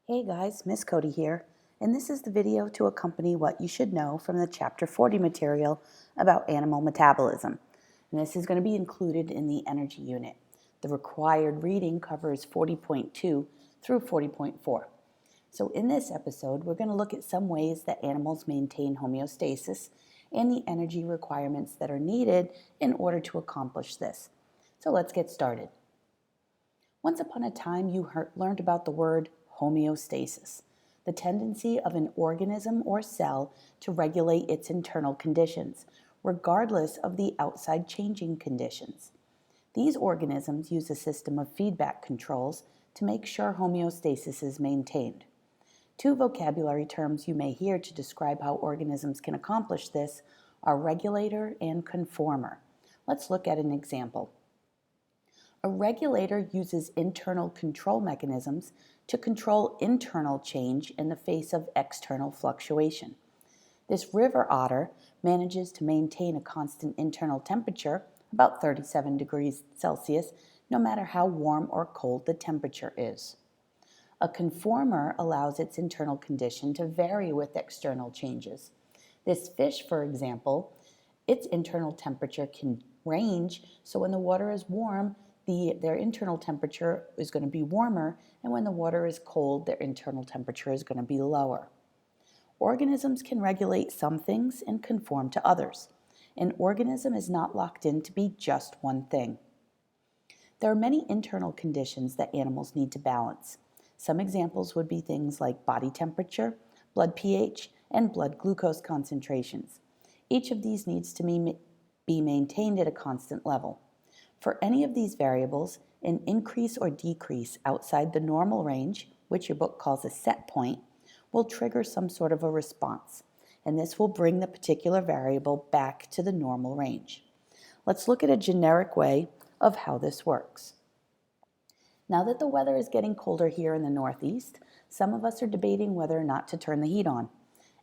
Hey guys, Miss Cote here, and this is the video to accompany what you should know from the Chapter 40 material about animal metabolism. And this is going to be included in the energy unit. The required reading covers 40.2 through 40.4. So in this episode, we're going to look at some ways that animals maintain homeostasis and the energy requirements that are needed in order to accomplish this. So let's get started. Once upon a time, you learned about the word homeostasis, the tendency of an organism or cell to regulate its internal conditions, regardless of the outside changing conditions. These organisms use a system of feedback controls to make sure homeostasis is maintained. Two vocabulary terms you may hear to describe how organisms can accomplish this are regulator and conformer. Let's look at an example. A regulator uses internal control mechanisms to control internal change in the face of external fluctuation. This river otter manages to maintain a constant internal temperature, about 37 degrees Celsius, no matter how warm or cold the temperature is. A conformer allows its internal condition to vary with external changes. This fish, for example, its internal temperature can range, so when the water is warm, their internal temperature is going to be warmer, and when the water is cold, their internal temperature is going to be lower. Organisms can regulate some things and conform to others. An organism is not locked in to be just one thing. There are many internal conditions that animals need to balance. Some examples would be things like body temperature, blood pH, and blood glucose concentrations. Each of these needs to be maintained at a constant level. For any of these variables, an increase or decrease outside the normal range, which your book calls a set point, will trigger some sort of a response, and this will bring the particular variable back to the normal range. Let's look at a generic way of how this works. Now that the weather is getting colder here in the Northeast, some of us are debating whether or not to turn the heat on.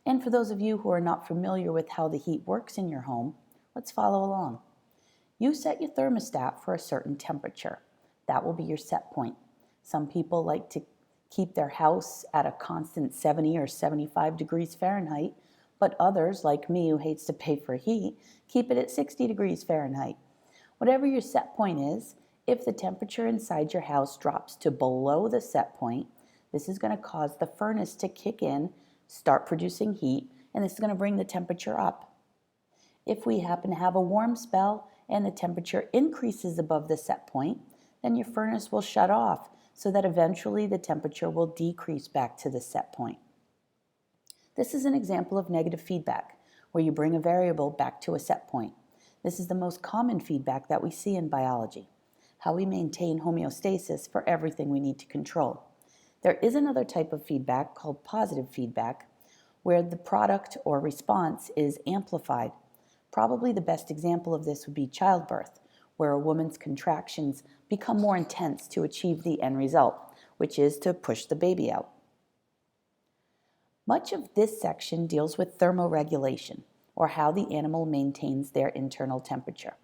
And for those of you who are not familiar with how the heat works in your home, let's follow along. You set your thermostat for a certain temperature. That will be your set point. Some people like to keep their house at a constant 70 or 75 degrees Fahrenheit, but others, like me who hates to pay for heat, keep it at 60 degrees Fahrenheit. Whatever your set point is, if the temperature inside your house drops to below the set point, this is going to cause the furnace to kick in, start producing heat, and this is going to bring the temperature up. If we happen to have a warm spell and the temperature increases above the set point, then your furnace will shut off so that eventually the temperature will decrease back to the set point. This is an example of negative feedback, where you bring a variable back to a set point. This is the most common feedback that we see in biology, how we maintain homeostasis for everything we need to control. There is another type of feedback called positive feedback, where the product or response is amplified. Probably the best example of this would be childbirth, where a woman's contractions become more intense to achieve the end result, which is to push the baby out. Much of this section deals with thermoregulation, or how the animal maintains their internal temperature.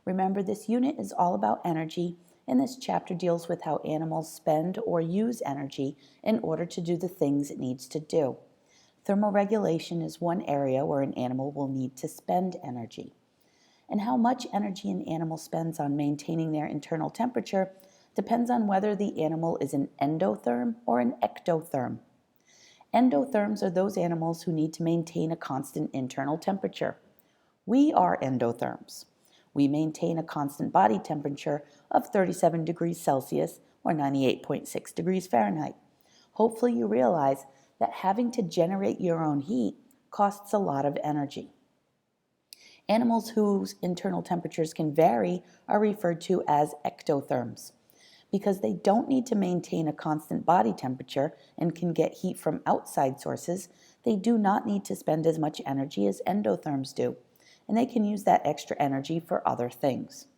Remember, this unit is all about energy, and this chapter deals with how animals spend or use energy in order to do the things it needs to do. Thermoregulation is one area where an animal will need to spend energy. And how much energy an animal spends on maintaining their internal temperature depends on whether the animal is an endotherm or an ectotherm. Endotherms are those animals who need to maintain a constant internal temperature. We are endotherms. We maintain a constant body temperature of 37 degrees Celsius or 98.6 degrees Fahrenheit. Hopefully you realize that having to generate your own heat costs a lot of energy. Animals whose internal temperatures can vary are referred to as ectotherms. Because they don't need to maintain a constant body temperature and can get heat from outside sources, they do not need to spend as much energy as endotherms do, and they can use that extra energy for other things.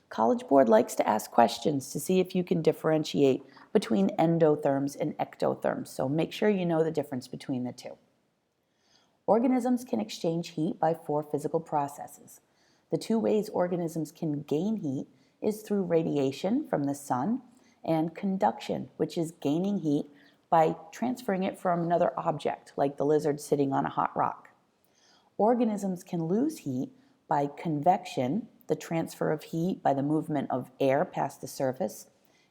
College Board likes to ask questions to see if you can differentiate between endotherms and ectotherms, so make sure you know the difference between the two. Organisms can exchange heat by 4 physical processes. The 2 ways organisms can gain heat is through radiation from the sun and conduction, which is gaining heat by transferring it from another object, like the lizard sitting on a hot rock. Organisms can lose heat by convection, the transfer of heat by the movement of air past the surface,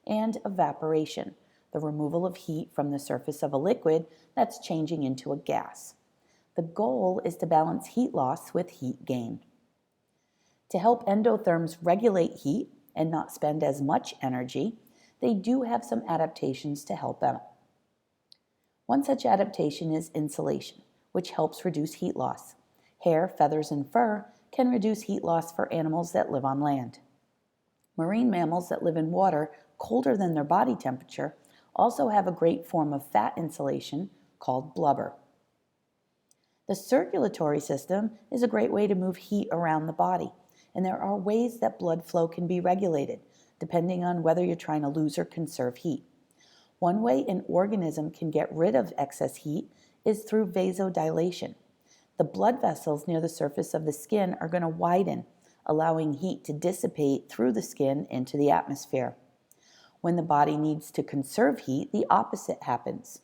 and evaporation, the removal of heat from the surface of a liquid that's changing into a gas. The goal is to balance heat loss with heat gain. To help endotherms regulate heat and not spend as much energy, they do have some adaptations to help them. One such adaptation is insulation, which helps reduce heat loss. Hair, feathers, and fur can reduce heat loss for animals that live on land. Marine mammals that live in water colder than their body temperature also have a great form of fat insulation called blubber. The circulatory system is a great way to move heat around the body, and there are ways that blood flow can be regulated, depending on whether you're trying to lose or conserve heat. One way an organism can get rid of excess heat is through vasodilation. The blood vessels near the surface of the skin are going to widen, allowing heat to dissipate through the skin into the atmosphere. When the body needs to conserve heat, the opposite happens.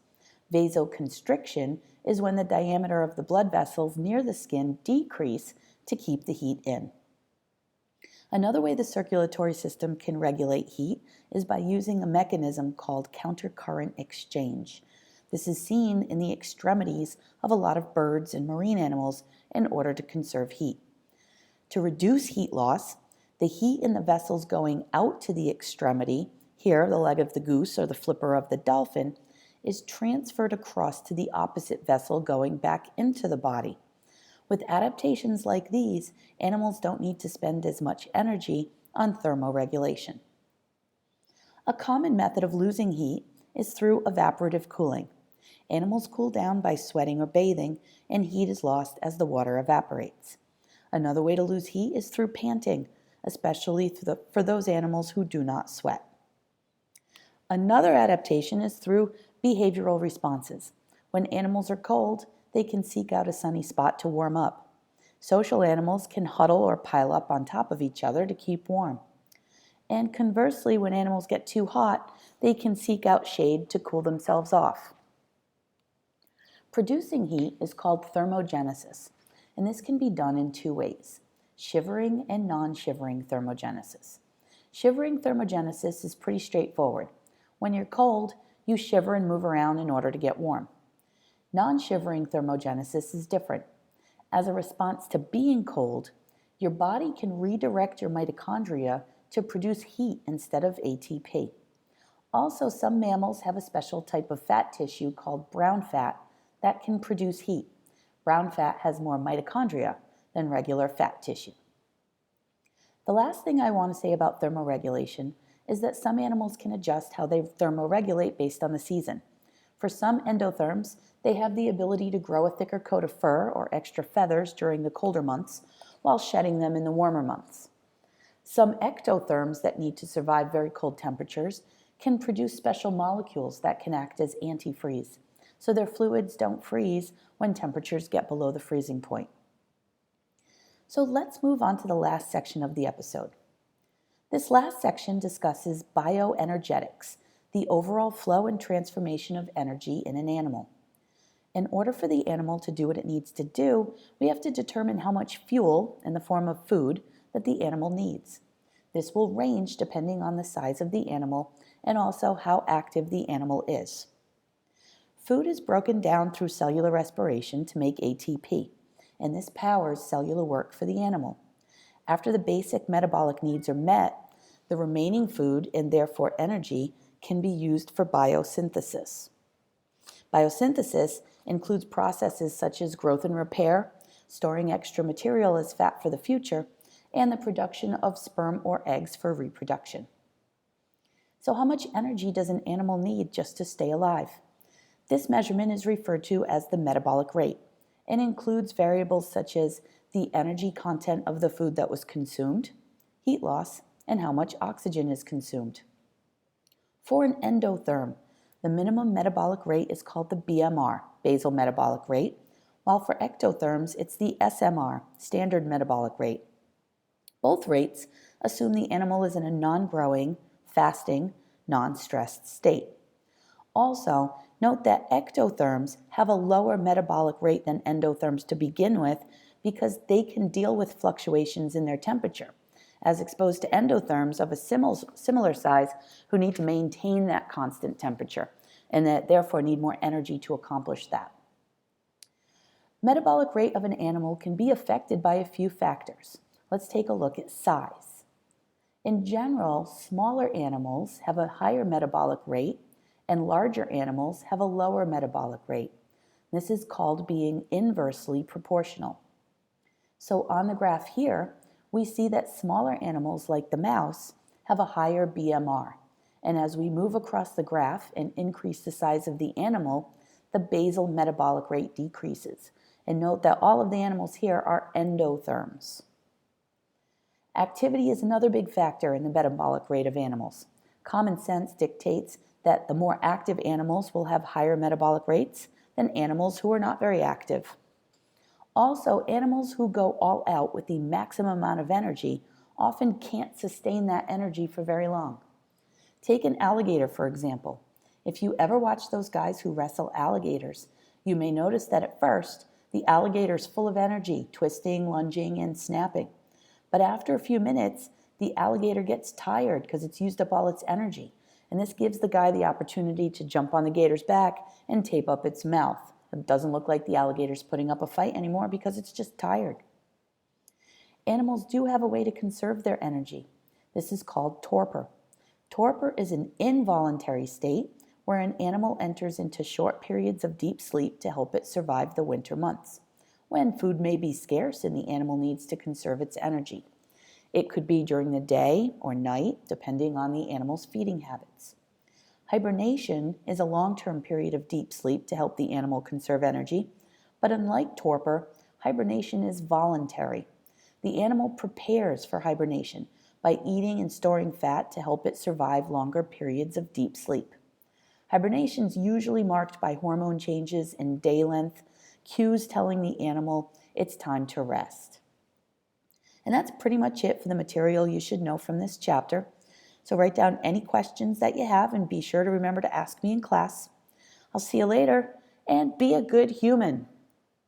Vasoconstriction is when the diameter of the blood vessels near the skin decrease to keep the heat in. Another way the circulatory system can regulate heat is by using a mechanism called countercurrent exchange. This is seen in the extremities of a lot of birds and marine animals in order to conserve heat. To reduce heat loss, the heat in the vessels going out to the extremity, here the leg of the goose or the flipper of the dolphin, is transferred across to the opposite vessel going back into the body. With adaptations like these, animals don't need to spend as much energy on thermoregulation. A common method of losing heat is through evaporative cooling. Animals cool down by sweating or bathing, and heat is lost as the water evaporates. Another way to lose heat is through panting, especially for those animals who do not sweat. Another adaptation is through behavioral responses. When animals are cold, they can seek out a sunny spot to warm up. Social animals can huddle or pile up on top of each other to keep warm. And conversely, when animals get too hot, they can seek out shade to cool themselves off. Producing heat is called thermogenesis, and this can be done in two ways: shivering and non-shivering thermogenesis. Shivering thermogenesis is pretty straightforward. When you're cold, you shiver and move around in order to get warm. Non-shivering thermogenesis is different. As a response to being cold, your body can redirect your mitochondria to produce heat instead of ATP. Also, some mammals have a special type of fat tissue called brown fat that can produce heat. Brown fat has more mitochondria than regular fat tissue. The last thing I want to say about thermoregulation is that some animals can adjust how they thermoregulate based on the season. For some endotherms, they have the ability to grow a thicker coat of fur or extra feathers during the colder months while shedding them in the warmer months. Some ectotherms that need to survive very cold temperatures can produce special molecules that can act as antifreeze, so their fluids don't freeze when temperatures get below the freezing point. So let's move on to the last section of the episode. This last section discusses bioenergetics, the overall flow and transformation of energy in an animal. In order for the animal to do what it needs to do, we have to determine how much fuel, in the form of food, that the animal needs. This will range depending on the size of the animal and also how active the animal is. Food is broken down through cellular respiration to make ATP, and this powers cellular work for the animal. After the basic metabolic needs are met, the remaining food, and therefore energy, can be used for biosynthesis. Biosynthesis includes processes such as growth and repair, storing extra material as fat for the future, and the production of sperm or eggs for reproduction. So how much energy does an animal need just to stay alive? This measurement is referred to as the metabolic rate and includes variables such as the energy content of the food that was consumed, heat loss, and how much oxygen is consumed. For an endotherm, the minimum metabolic rate is called the BMR, basal metabolic rate, while for ectotherms, it's the SMR, standard metabolic rate. Both rates assume the animal is in a non-growing, fasting, non-stressed state. Also, note that ectotherms have a lower metabolic rate than endotherms to begin with because they can deal with fluctuations in their temperature, as exposed to endotherms of a similar size who need to maintain that constant temperature and that therefore need more energy to accomplish that. Metabolic rate of an animal can be affected by a few factors. Let's take a look at size. In general, smaller animals have a higher metabolic rate and larger animals have a lower metabolic rate. This is called being inversely proportional. So on the graph here, we see that smaller animals like the mouse have a higher BMR. And as we move across the graph and increase the size of the animal, the basal metabolic rate decreases. And note that all of the animals here are endotherms. Activity is another big factor in the metabolic rate of animals. Common sense dictates that the more active animals will have higher metabolic rates than animals who are not very active. Also, animals who go all out with the maximum amount of energy often can't sustain that energy for very long. Take an alligator, for example. If you ever watch those guys who wrestle alligators, you may notice that at first, the alligator's full of energy, twisting, lunging, and snapping. But after a few minutes, the alligator gets tired because it's used up all its energy. And this gives the guy the opportunity to jump on the gator's back and tape up its mouth. It doesn't look like the alligator's putting up a fight anymore because it's just tired. Animals do have a way to conserve their energy. This is called torpor. Torpor is an involuntary state where an animal enters into short periods of deep sleep to help it survive the winter months, when food may be scarce and the animal needs to conserve its energy. It could be during the day or night, depending on the animal's feeding habits. Hibernation is a long-term period of deep sleep to help the animal conserve energy, but unlike torpor, hibernation is voluntary. The animal prepares for hibernation by eating and storing fat to help it survive longer periods of deep sleep. Hibernation is usually marked by hormone changes in day length, cues telling the animal it's time to rest. And that's pretty much it for the material you should know from this chapter. So write down any questions that you have and be sure to remember to ask me in class. I'll see you later, and be a good human.